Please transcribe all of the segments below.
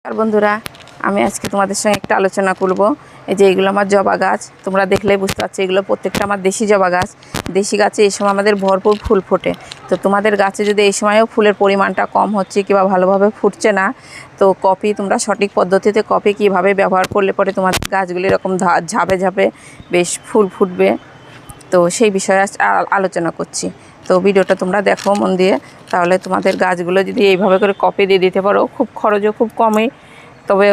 আর বন্ধুরা, আমি আজকে তোমাদের সঙ্গে একটা আলোচনা করব। এই যে এগুলো আমার জবা গাছ, তোমরা দেখলেই বুঝতে পারছো এগুলো প্রত্যেকটা আমার দেশি জবা গাছ। দেশি গাছে এই সময় আমাদের ভরপুর ফুল ফোটে। তো তোমাদের গাছে যদি এই সময়ও ফুলের পরিমাণটা কম হচ্ছে কিংবা ভালোভাবে ফুটছে না, তো কপি তোমরা সঠিক পদ্ধতিতে কপি কীভাবে ব্যবহার করলে পরে তোমাদের গাছগুলি এরকম ঝাপে ঝাপে বেশ ফুল ফুটবে, তো সেই বিষয়ে আলোচনা করছি। তো ভিডিওটা তোমরা দেখো মন দিয়ে, তাহলে তোমাদের গাছগুলো যদি এইভাবে করে কপি দিয়ে দিতে পারো, খুব খরচও খুব কমই, তবে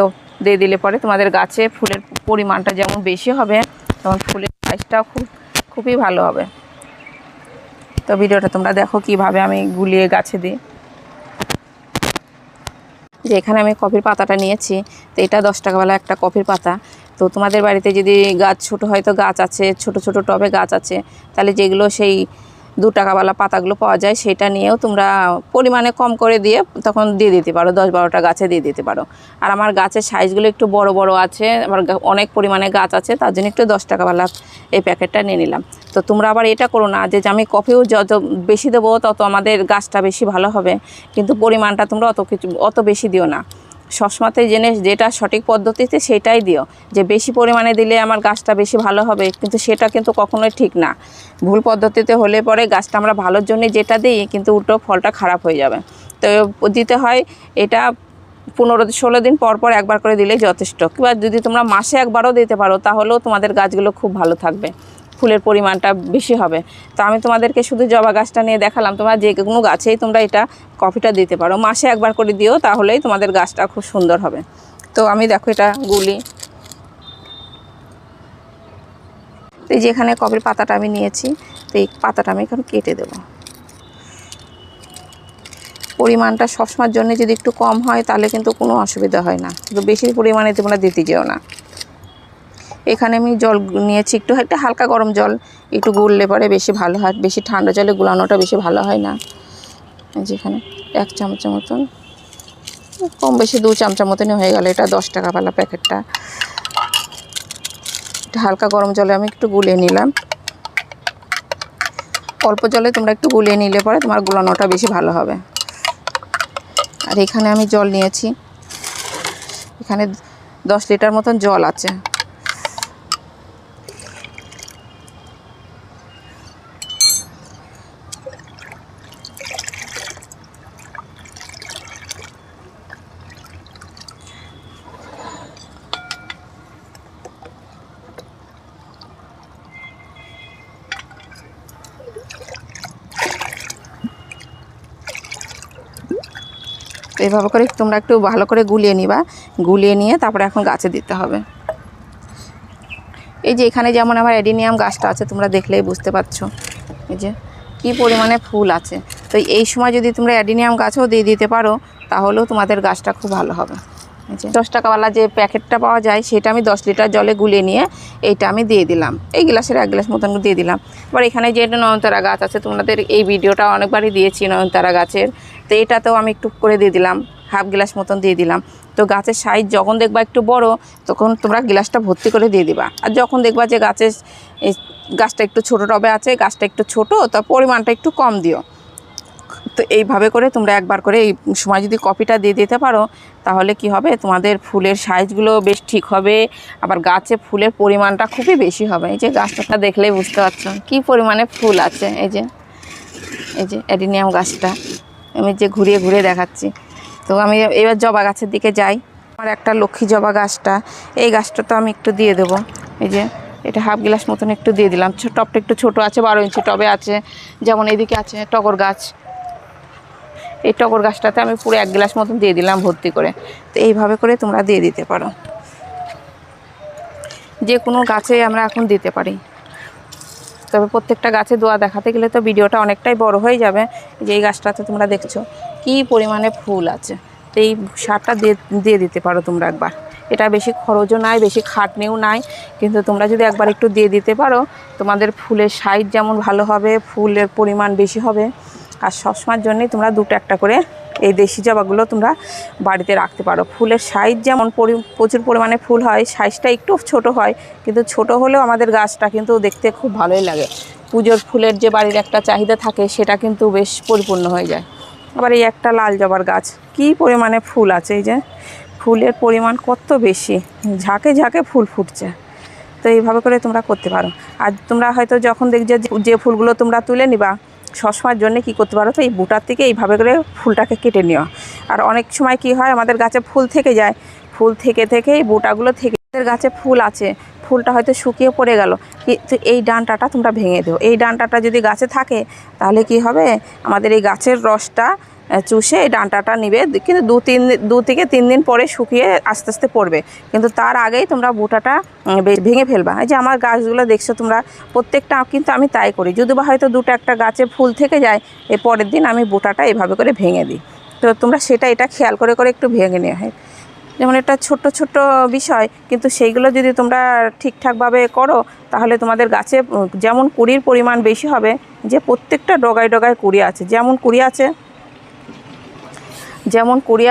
দিয়ে দিলে পরে তোমাদের গাছে ফুলের পরিমাণটা যেমন বেশি হবে, তেমন ফুলের সাইজটাও খুবই ভালো হবে। তো ভিডিওটা তোমরা দেখো কিভাবে আমি গুলিয়ে গাছে দিই। যে এখানে আমি কপির পাতাটা নিয়েছি, তো এটা 10 টাকাওয়ালা একটা কপির পাতা। তো তোমাদের বাড়িতে যদি গাছ ছোট হয়তো গাছ আছে, ছোট ছোট টবে গাছ আছে, তাহলে যেগুলো সেই 2 টাকাওয়ালা পাতাগুলো পাওয়া যায়, সেটা নিয়েও তোমরা পরিমাণে কম করে দিয়ে তখন দিয়ে দিতে পারো, 10-12টা গাছে দিয়ে দিতে পারো। আর আমার গাছের সাইজগুলো একটু বড় বড় আছে, আমার অনেক পরিমাণে গাছ আছে, তার জন্য একটু 10 টাকাওয়ালা এই প্যাকেটটা নিয়ে নিলাম। তো তোমরা আবার এটা করো না যে আমি কফিও যত বেশি দেবো তত আমাদের গাছটা বেশি ভালো হবে, কিন্তু পরিমাণটা তোমরা অত বেশি দিও না। সবসময়তে জেনে যেটা সঠিক পদ্ধতিতে সেটাই দিও, যে বেশি পরিমাণে দিলে আমার গাছটা বেশি ভালো হবে, কিন্তু সেটা কিন্তু কখনোই ঠিক না। ভুল পদ্ধতিতে হলে পরে গাছটা আমরা ভালোর জন্য যেটা দিই, কিন্তু উল্টো ফলটা খারাপ হয়ে যাবে। তো দিতে হয় এটা 15-16 দিন পর পর একবার করে দিলেই যথেষ্ট। কিংবা যদি তোমরা মাসে একবারও দিতে পারো, তাহলেও তোমাদের গাছগুলো খুব ভালো থাকবে, ফুলের পরিমাণটা বেশি হবে। তো আমি তোমাদেরকে শুধু জবা গাছটা নিয়ে দেখালাম, তোমরা যে কোনো গাছেই তোমরা এটা কফিটা দিতে পারো, মাসে একবার করে দিও, তাহলেই তোমাদের গাছটা খুব সুন্দর হবে। তো আমি দেখো এটা গুলি, তো এই যে এখানে কফির পাতাটা আমি নিয়েছি, তো এই পাতাটা আমি এখন কেটে দেবো। পরিমাণটা সবসময়ের জন্য যদি একটু কম হয় তাহলে কিন্তু কোনো অসুবিধা হয় না, কিন্তু বেশি পরিমাণে তোমরা দিতে যেও না। এখানে আমি জল নিয়েছি, একটা হালকা গরম জল, একটু গুললে পরে বেশি ভালো হয়, বেশি ঠান্ডা জলে গুলানোটা বেশি ভালো হয় না। যেখানে 1 চামচের মতন, কম বেশি 2 চামচের মতনই হয়ে গেল। এটা 10 টাকাওয়ালা প্যাকেটটা। এটা হালকা গরম জলে আমি একটু গুলিয়ে নিলাম। অল্প জলে তোমরা একটু গুলিয়ে নিলে পরে তোমার গুলানোটা বেশি ভালো হবে। আর এখানে আমি জল নিয়েছি, এখানে 10 লিটার মতন জল আছে। এইভাবে করে তোমরা একটু ভালো করে গুলিয়ে নিবা, গুলিয়ে নিয়ে তারপরে এখন গাছে দিতে হবে। এই যে এখানে যেমন আমার অ্যাডিনিয়াম গাছটা আছে, তোমরা দেখলেই বুঝতে পারছো এই যে কী পরিমাণে ফুল আছে। তো এই সময় যদি তোমরা অ্যাডিনিয়াম গাছও দিয়ে দিতে পারো, তাহলেও তোমাদের গাছটা খুব ভালো হবে। এই যে 10 টাকাওয়ালা যে প্যাকেটটা পাওয়া যায়, সেটা আমি 10 লিটার জলে গুলিয়ে নিয়ে এইটা আমি দিয়ে দিলাম, এই গ্লাসের 1 গ্লাস মতন দিয়ে দিলাম। এবার এখানে যে এটা নয়নতারা গাছ আছে, তোমাদের এই ভিডিওটা অনেকবারই দিয়েছি নয়নতারা গাছের, তো এটাতেও আমি একটু করে দিয়ে দিলাম, হাফ গ্লাস মতন দিয়ে দিলাম। তো গাছের সাইজ যখন দেখবা একটু বড়, তখন তোমরা গ্লাসটা ভর্তি করে দিয়ে দিবা। আর যখন দেখবা যে গাছটা একটু ছোটো টবে আছে, গাছটা একটু ছোটো, তো পরিমাণটা একটু কম দিও। তো এইভাবে করে তোমরা একবার করে এই সময় যদি কপিটা দিয়ে দিতে পারো, তাহলে কি হবে, তোমাদের ফুলের সাইজগুলো বেশ ঠিক হবে, আবার গাছে ফুলের পরিমাণটা খুবই বেশি হবে। এই যে গাছটা দেখলেই বুঝতে পারছো কী পরিমাণে ফুল আছে। এই যে অ্যাডিনিয়াম গাছটা আমি যে ঘুরিয়ে ঘুরিয়ে দেখাচ্ছি। তো আমি এবার জবা গাছের দিকে যাই। আমার একটা লক্ষ্মী জবা গাছটা, এই গাছটা তো আমি একটু দিয়ে দেবো। এই যে এটা হাফ গ্লাস মতন একটু দিয়ে দিলাম। টবটা একটু ছোটো আছে, 12 ইঞ্চি টবে আছে। যেমন এদিকে আছে টগর গাছ, এই টগর গাছটাতে আমি পুরো 1 গ্লাস মতন দিয়ে দিলাম ভর্তি করে। তো এইভাবে করে তোমরা দিয়ে দিতে পারো, যে কোনো গাছে আমরা এখন দিতে পারি। তবে প্রত্যেকটা গাছে দোয়া দেখাতে গেলে তো ভিডিওটা অনেকটাই বড় হয়ে যাবে। যে এই গাছটাতে তোমরা দেখছো কী পরিমাণে ফুল আছে, তো এই সারটা দিয়ে দিতে পারো তোমরা একবার। এটা বেশি খরচও নাই, বেশি খাটনিও নাই, কিন্তু তোমরা যদি একবার একটু দিয়ে দিতে পারো, তোমাদের ফুলের সাইজ যেমন ভালো হবে, ফুলের পরিমাণ বেশি হবে। আর সবসময়ের জন্যই তোমরা 2টা একটা করে এই দেশি জবাগুলো তোমরা বাড়িতে রাখতে পারো। ফুলের সাইজ যেমন প্রচুর পরিমাণে ফুল হয়, সাইজটা একটু ছোট হয়, কিন্তু ছোট হলেও আমাদের গাছটা কিন্তু দেখতে খুব ভালোই লাগে। পুজোর ফুলের যে বাড়ির একটা চাহিদা থাকে, সেটা কিন্তু বেশ পরিপূর্ণ হয়ে যায়। আবার এই একটা লাল জবার গাছ, কী পরিমাণে ফুল আছে, এই যে ফুলের পরিমাণ কত বেশি, ঝাঁকে ঝাঁকে ফুল ফুটছে। তো এইভাবে করে তোমরা করতে পারো। আর তোমরা হয়তো যখন দেখছো যে ফুলগুলো তোমরা তুলে নিবা, সবসময়ের জন্য কি করতে পারো, তো এই বুটার থেকে এইভাবে করে ফুলটাকে কেটে নিও। আর অনেক সময় কি হয়, আমাদের গাছে ফুল থেকে যায়, ফুল থেকে এই বুটাগুলো থেকে গাছে ফুল আছে, ফুলটা হয়তো শুকিয়ে পড়ে গেল, কিন্তু এই ডাঁটাটা তোমরা ভেঙে দিও। এই ডাঁটাটা যদি গাছে থাকে তাহলে কি হবে, আমাদের এই গাছের রসটা চুষে এই ডাঁটাটা নিবে, কিন্তু 2 থেকে 3 দিন পরে শুকিয়ে আস্তে আস্তে পড়বে। কিন্তু তার আগেই তোমরা বুটাটা ভেঙে ফেলবা। এই যে আমার গাছগুলো দেখছো তোমরা, প্রত্যেকটা কিন্তু আমি তাই করি। যদি বা হয়তো 2-1টা গাছে ফুল থেকে যায়, এর পরের দিন আমি বুটাটা এভাবে করে ভেঙে দিই। তো তোমরা এটা খেয়াল করে একটু ভেঙে নেওয়া হয়। যেমন এটা ছোট্ট বিষয়, কিন্তু সেইগুলো যদি তোমরা ঠিকঠাকভাবে করো তাহলে তোমাদের গাছে যেমন কুড়ির পরিমাণ বেশি হবে, যে প্রত্যেকটা ডগায় ডগায় কুড়ি আছে, যেমন কুড়ি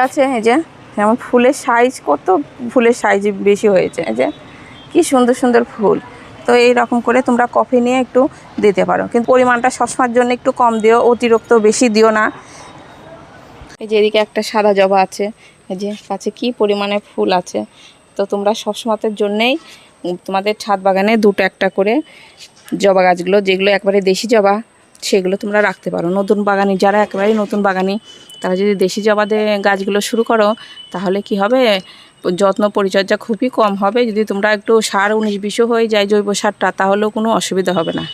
আছে এই যে, যেমন ফুলের সাইজ, কত ফুলের সাইজ বেশি হয়েছে, এই যে কি সুন্দর সুন্দর ফুল। তো এই রকম করে তোমরা কফি নিয়ে একটু দিতে পারো, কিন্তু পরিমাণটা সবসময়ের জন্য একটু কম দিও, অতিরিক্ত বেশি দিও না। এই যে এদিকে একটা সাদা জবা আছে, এই যে কাছে কি পরিমাণে ফুল আছে। তো তোমরা সবসময়ের জন্যেই তোমাদের ছাদ বাগানে 2-1টা করে জবা গাছগুলো, যেগুলো একবারে দেশি জবা, সেগুলো তোমরা রাখতে পারো। নতুন বাগানি যারা একেবারেই নতুন বাগানি, তারা যদি দেশি জবা দিয়ে গাছগুলো শুরু করো, তাহলে কি হবে, যত্ন পরিচর্যা খুবই কম হবে। যদি তোমরা একটু সার 19-20 হয়ে যায়, জৈব সারটা, তাহলেও কোনো অসুবিধা হবে না।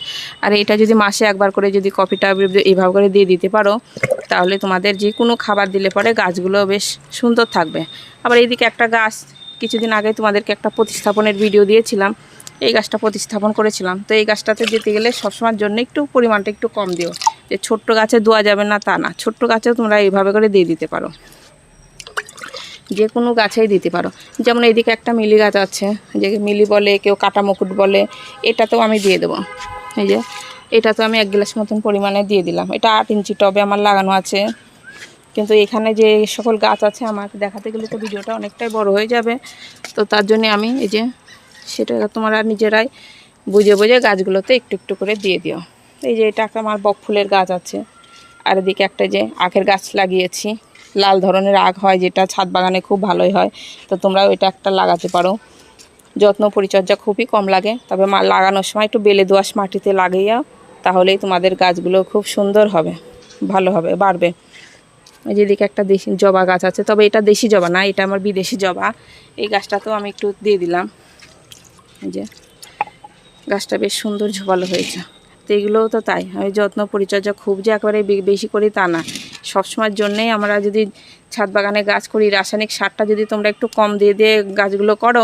আর এটা যদি মাসে একবার করে যদি কফিটা এইভাবে করে দিয়ে দিতে পারো, তাহলে তোমাদের যে কোনো খাবার দিলে পরে গাছগুলো বেশ সুন্দর থাকবে। আবার এইদিকে একটা গাছ কিছুদিন আগে তোমাদেরকে একটা প্রতিস্থাপনের ভিডিও দিয়েছিলাম, এই গাছটা প্রতিস্থাপন করেছিলাম। তো এই গাছটাতে যেতে গেলে সবসময়ের জন্য একটু পরিমাণটা একটু কম দিও, যে ছোট্ট গাছে দেওয়া যাবে না তা না, ছোট্ট গাছেও তোমরা এইভাবে করে দিয়ে দিতে পারো, যে কোনো গাছেই দিতে পারো। যেমন এইদিকে একটা মিলি গাছ আছে, যে মিলি বলে, কেউ কাটা মুকুট বলে, এটাতেও আমি দিয়ে দেবো। এই যে এটা তো আমি 1 গ্লাস মতন পরিমাণে দিয়ে দিলাম। এটা 8 ইঞ্চি টবে আমার লাগানো আছে। কিন্তু এখানে যে সকল গাছ আছে, আমাকে দেখাতে গেলে তো ভিডিওটা অনেকটাই বড় হয়ে যাবে। তো তার জন্য আমি এই যে সেটা তোমরা নিজেরাই বুঝে গাছগুলোতে একটু একটু করে দিয়ে দিও। এই যে এটা একটা আমার বক ফুলের গাছ আছে, আর এদিকে একটা যে আখের গাছ লাগিয়েছি, লাল ধরনের আখ হয়, যেটা ছাদ বাগানে খুব ভালোই হয়। তো তোমরা ওইটা একটা লাগাতে পারো। যত্ন পরিচর্যা খুবই কম লাগে, তবে লাগানোর সময় একটু বেলে দোআঁশ মাটিতে লাগিয়ে, তাহলেই তোমাদের গাছগুলো খুব সুন্দর হবে, ভালো হবে, বাড়বে। এই যেদিকে একটা দেশি জবা গাছ আছে, তবে এটা দেশি জবা না, এটা আমার বিদেশি জবা। এই গাছটাতেও আমি একটু দিয়ে দিলাম। এই যে গাছটা বেশ সুন্দর ঝোপালো হয়েছে। তো এগুলোও তো তাই, আমি যত্ন পরিচর্যা খুব যে একেবারে বেশি করি তা না, সবসময়ের জন্যেই আমরা যদি ছাদ বাগানে গাছ করি, রাসায়নিক সারটা যদি তোমরা একটু কম দিয়ে গাছগুলো করো,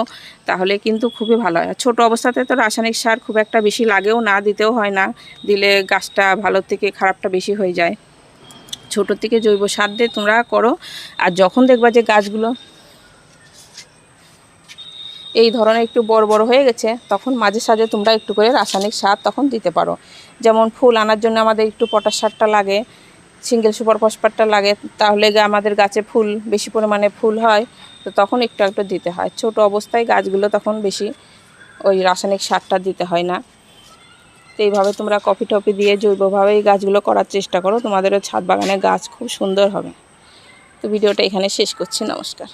তাহলে কিন্তু খুবই ভালো হয়। ছোটো অবস্থাতে তো রাসায়নিক সার খুব একটা বেশি লাগেও না, দিতেও হয় না, দিলে গাছটা ভালো থেকে খারাপটা বেশি হয়ে যায়। ছোটোর থেকে জৈব সার দিয়ে তোমরা করো। আর যখন দেখবা যে গাছগুলো এই ধরনের একটু বড় বড় হয়ে গেছে, তখন মাঝে সাঝে তোমরা একটু করে রাসায়নিক সার তখন দিতে পারো। যেমন ফুল আনার জন্য আমাদের একটু পটাশ সারটা লাগে, সিঙ্গেল সুপার ফসফেটটা লাগে, তাহলে আমাদের গাছে ফুল বেশি পরিমাণে ফুল হয়। তো তখন একটু একটু দিতে হয়। ছোট অবস্থায় গাছগুলো তখন বেশি ওই রাসায়নিক সারটা দিতে হয় না। তো এইভাবে তোমরা কফি টফি দিয়ে জৈবভাবে এই গাছগুলো করার চেষ্টা করো, তোমাদেরও ছাদ বাগানে গাছ খুব সুন্দর হবে। তো ভিডিওটা এখানে শেষ করছি, নমস্কার।